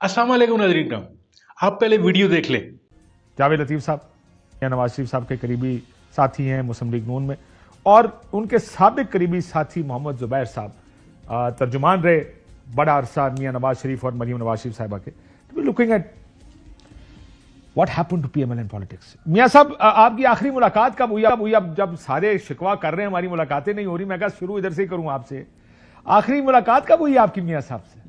अस्सलाम वालेकुम नाज़रीन, आप पहले वीडियो देख लें। जावेद लतीफ़ साहब या नवाज शरीफ साहब के करीबी साथी हैं मुस्लिम लीग नून में, और उनके साबिक करीबी साथी मोहम्मद ज़ुबैर साहब तर्जुमान रहे बड़ा अरसा मियां नवाज शरीफ और मरीम नवाज शरीफ साहिबा के। To be looking at what happened to PML in politics. मियां साहब, आपकी आखिरी मुलाकात कब हुई? अब जब सारे शिकवा कर रहे हैं हमारी मुलाकातें नहीं हो रही, मैं कहा शुरू इधर से ही करूं आपसे। आखिरी मुलाकात कब हुई आपकी मियां साहब से?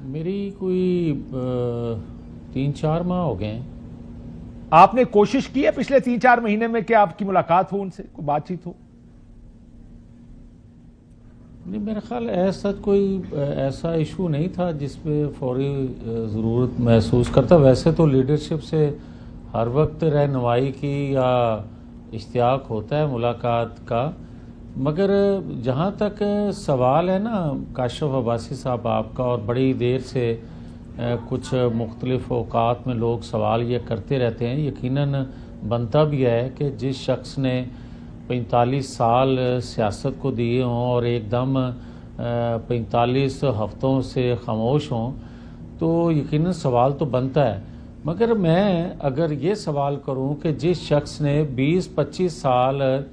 मेरी कोई 3-4 माह हो गए हैं। आपने कोशिश की है पिछले 3-4 महीने में कि आपकी मुलाकात हो उनसे, कोई बातचीत हो? नहीं, मेरा ख्याल ऐसा कोई ऐसा इशू नहीं था जिस पे फौरी ज़रूरत महसूस करता। वैसे तो लीडरशिप से हर वक्त रहनुमाई की या इश्तियाक होता है मुलाकात का, मगर जहाँ तक सवाल है ना काशिफ अब्बासी साहब आपका, और बड़ी देर से कुछ मुख्तलिफ औकात में लोग सवाल ये करते रहते हैं, यकीनन बनता भी है कि जिस शख्स ने 45 साल सियासत को दिए हों और एकदम 45 हफ्तों से खामोश हों, तो यकीनन सवाल तो बनता है। मगर मैं अगर ये सवाल करूं कि जिस शख्स ने 20-25 साल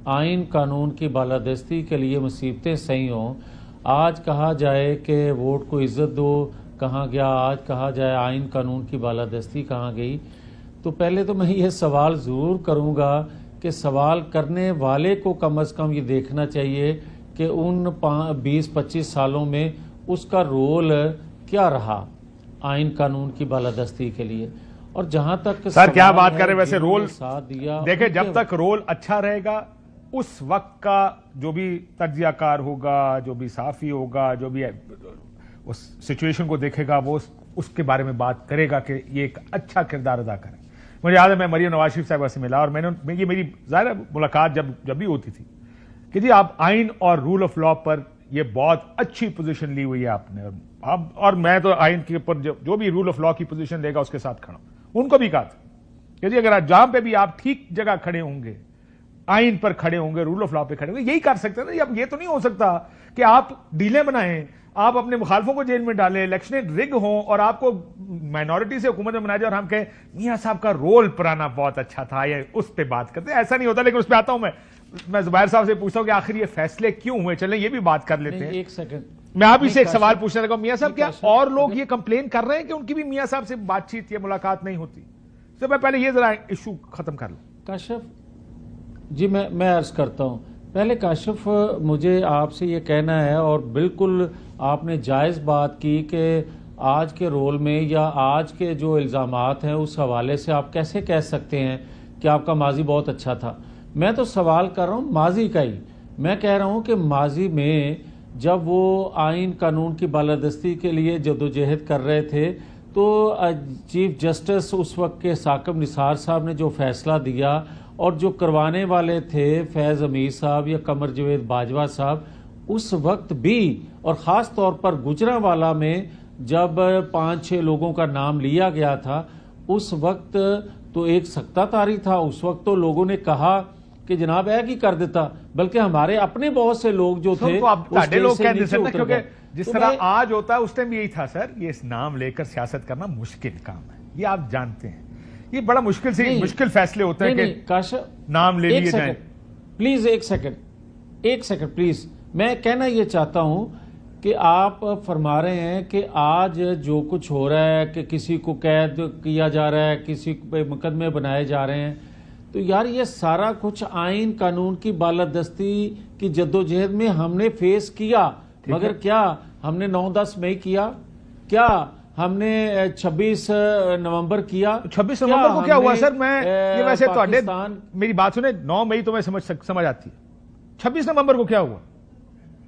आइन कानून की बालादस्ती के लिए मुसीबतें सही हों, आज कहा जाए कि वोट को इज़्ज़त दो कहाँ गया, आज कहा जाए आइन कानून की बालादस्ती कहाँ गई, तो पहले तो मैं ये सवाल ज़रूर करूँगा कि सवाल करने वाले को कम अज़ कम ये देखना चाहिए कि उन 20-25 सालों में उसका रोल क्या रहा आइन कानून की बालादस्ती के लिए। और जहाँ तक सर क्या बात कर रहे हैं, वैसे रोल साथ दिया, देखे जब तक रोल अच्छा रहेगा उस वक्त का जो भी तज्जियाकार होगा, जो भी साफी होगा, जो भी उस सिचुएशन को देखेगा, वो उसके बारे में बात करेगा कि ये एक अच्छा किरदार अदा करे। मुझे याद है मैं मरीम नवाज शरीफ साहिबा से मिला और ये मेरी ज़ाहिर मुलाकात जब भी होती थी कि जी आप आइन और रूल ऑफ लॉ पर ये बहुत अच्छी पोजीशन ली हुई है आपने, और मैं तो आइन के ऊपर जो भी रूल ऑफ लॉ की पोजीशन लेगा उसके साथ खड़ा हूं। उनको भी कहा था कि जी अगर जहां पे भी आप ठीक जगह खड़े होंगे, आइन पर खड़े होंगे, रूल ऑफ लॉ पे खड़े होंगे, यही कर सकते हैं ना। अब ये तो नहीं हो सकता कि आप डीले बनाएं, आप अपने मुखालफों को जेल में डालें, इलेक्शन रिग हों और आपको माइनॉरिटी से हुकूमत में बनाया जाए और हम कहें मियां साहब का रोल पुराना बहुत अच्छा था, ये उस पर बात करते हैं। ऐसा नहीं होता। लेकिन उस पर आता हूं मैं ज़ुबैर साहब से पूछता हूं कि आखिर ये फैसले क्यों हुए, चलें ये भी बात कर लेते हैं। एक सेकंड, मैं आप ही से एक सवाल पूछने लगा। मियां साहब, क्या और लोग ये कंप्लेन कर रहे हैं कि उनकी भी मियां साहब से बातचीत या मुलाकात नहीं होती? तो मैं पहले ये जरा इशू खत्म कर लूं। काशिफ जी, मैं अर्ज करता हूँ। पहले काशिफ, मुझे आपसे ये कहना है, और बिल्कुल आपने जायज़ बात की कि आज के रोल में या आज के जो इल्ज़ामात हैं उस हवाले से आप कैसे कह सकते हैं कि आपका माजी बहुत अच्छा था। मैं तो सवाल कर रहा हूँ माजी का ही। मैं कह रहा हूँ कि माजी में जब वो आइन कानून की बालादस्ती के लिए जदोजहद कर रहे थे, तो चीफ जस्टिस उस वक्त के साकिब निसार साहब ने जो फैसला दिया, और जो करवाने वाले थे फैज़ अमीर साहब या कमर जवेद बाजवा साहब, उस वक्त भी, और ख़ास तौर पर गुजरांवाला में जब 5-6 लोगों का नाम लिया गया था, उस वक्त तो एक सख्ता तारी था। उस वक्त तो लोगों ने कहा कि जनाब ऐ की कर देता, बल्कि हमारे अपने बहुत से लोग जो थे क्योंकि जिस तरह आज होता है उस टाइम यही था। सर ये नाम लेकर सियासत करना मुश्किल काम है, ये आप जानते हैं। ये बड़ा मुश्किल फैसले होते हैं कि नाम ले लिए जाए। प्लीज एक सेकंड प्लीज। मैं कहना ये चाहता हूं कि आप फरमा रहे हैं कि आज जो कुछ हो रहा है कि किसी को कैद किया जा रहा है, किसी पे मुकदमे बनाए जा रहे हैं, तो यार ये सारा कुछ आइन कानून की बालादस्ती की जद्दोजहद में हमने फेस किया। मगर क्या हमने 9-10 मई किया? क्या हमने 26 नवंबर किया? 26 नवंबर को क्या हुआ सर? ये वैसे मेरी बात सुने, 9 मई तो मैं समझ आती है। 26 नवंबर को क्या हुआ?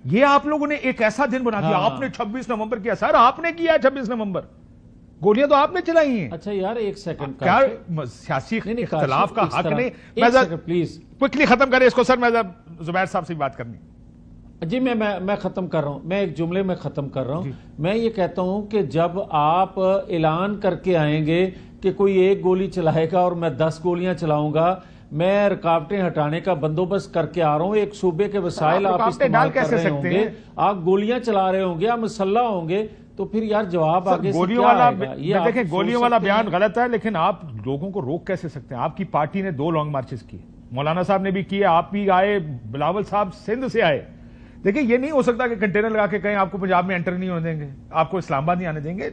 ये आप लोगों ने एक ऐसा दिन बना दिया। आपने 26 नवंबर किया। सर आपने किया 26 नवंबर, गोलियां तो आपने चलाई हैं। अच्छा यार एक सेकंड, क्या सियासी इख्तिलाफ का हक नहीं? प्लीज क्विकली खत्म करें इसको सर, मैं ज़ुबैर साहब से बात करनी। जी मैं खत्म कर रहा हूं, मैं एक जुमले में खत्म कर रहा हूं। मैं ये कहता हूं कि जब आप ऐलान करके आएंगे कि कोई एक गोली चलाएगा और मैं 10 गोलियां चलाऊंगा, میں رکاوٹیں ہٹانے کا بندوبست کر کے آ رہا ہوں, ایک صوبے کے وسائل آپ رکاوٹیں استعمال ڈال کر کیسے رہے سکتے ہوں گے, ہیں؟ آپ گولیاں چلا رہے ہوں گے, آپ مسلح ہوں گے, تو پھر یار جواب آگے سے گولیوں کیا والا آئے گا؟ یہ آپ دیکھیں, سوچ گولیوں والا سکتے بیان ہیں؟ غلط ہے, لیکن آپ لوگوں کو روک کیسے سکتے ہیں؟ آپ کی پارٹی نے 2 لانگ مارچز کیے, مولانا صاحب نے بھی کیے, آپ بھی آئے, بلاول صاحب سندھ سے آئے. دیکھیں یہ نہیں ہو سکتا کہ کنٹینر لگا کے کہیں آپ کو پنجاب میں انٹر نہیں ہونے دیں گے, آپ کو اسلام آباد نہیں آنے دیں گے.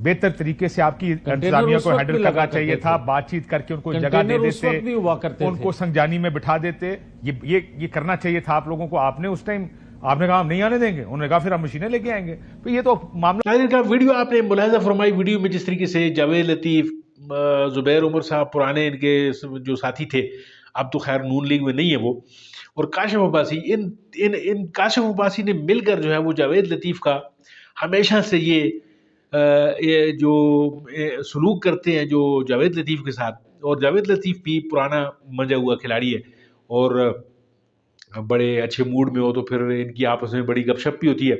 بہتر طریقے سے آپ کی انتظامیہ اس کو وقت ہینڈل بھی کرنا لگا چاہیے کرتے تھا, تھے. بات چیت کر کے ان کو جگہ دے کنٹینر اس دیتے, وقت بھی ہوا کرتے ان تھے. کو سنجانی میں بٹھا دیتے. یہ کرنا چاہیے تھا آپ لوگوں کو. آپ نے اس ٹائم آپ نے کہا ہم نہیں آنے دیں گے, انہوں نے کہا پھر ہم مشینیں لے کے آئیں گے. تو یہ تو معاملہ ناظرین کا ویڈیو آپ نے ملاحظہ فرمائی, ویڈیو میں جس طریقے سے جاوید لطیف, زبیر عمر صاحب پرانے ان کے جو ساتھی تھے, اب تو خیر نون لیگ میں نہیں ہے وہ, اور کاشف عباسی, ان کاشف عباسی نے مل کر جو ہے وہ جاوید لطیف کا ہمیشہ سے یہ جو سلوک کرتے ہیں جو جاوید لطیف کے ساتھ. اور جاوید لطیف بھی پرانا منجا ہوا کھلاڑی ہے, اور بڑے اچھے موڈ میں ہو تو پھر ان کی آپس میں بڑی گپ شپ بھی ہوتی ہے.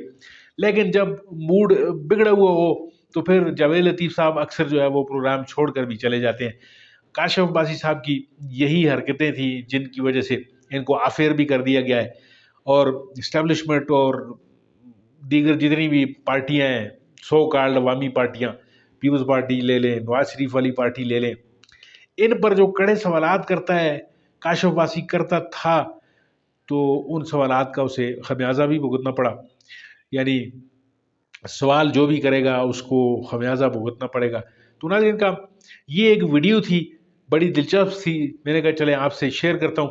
لیکن جب موڈ بگڑا ہوا ہو تو پھر جاوید لطیف صاحب اکثر جو ہے وہ پروگرام چھوڑ کر بھی چلے جاتے ہیں. کاشف عباسی صاحب کی یہی حرکتیں تھیں جن کی وجہ سے ان کو افیئر بھی کر دیا گیا ہے, اور اسٹیبلشمنٹ اور دیگر جتنی بھی پارٹیاں ہیں, سو کالڈ عوامی پارٹیاں, پیپلز پارٹی لے لیں, نواز شریف والی پارٹی لے لیں, ان پر جو کڑے سوالات کرتا ہے کاشف عباسی, کرتا تھا, تو ان سوالات کا اسے خمیازہ بھی بھگتنا پڑا. یعنی سوال جو بھی کرے گا اس کو خمیازہ بھگتنا پڑے گا. تو ناظرین کا یہ ایک ویڈیو تھی, بڑی دلچسپ تھی, میں نے کہا چلیں آپ سے شیئر کرتا ہوں.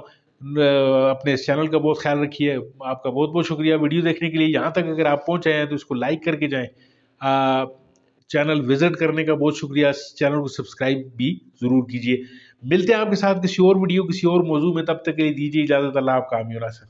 اپنے اس چینل کا بہت خیال رکھیے. آپ کا بہت بہت شکریہ ویڈیو دیکھنے کے لیے. یہاں تک اگر آپ پہنچے ہیں تو اس کو لائک کر کے جائیں, چینل وزٹ کرنے کا بہت شکریہ, چینل کو سبسکرائب بھی ضرور کیجیے. ملتے ہیں آپ کے ساتھ کسی اور ویڈیو کسی اور موضوع میں, تب تک کے لیے دیجیے اجازت. اللہ آپ کا حامی و ناصر.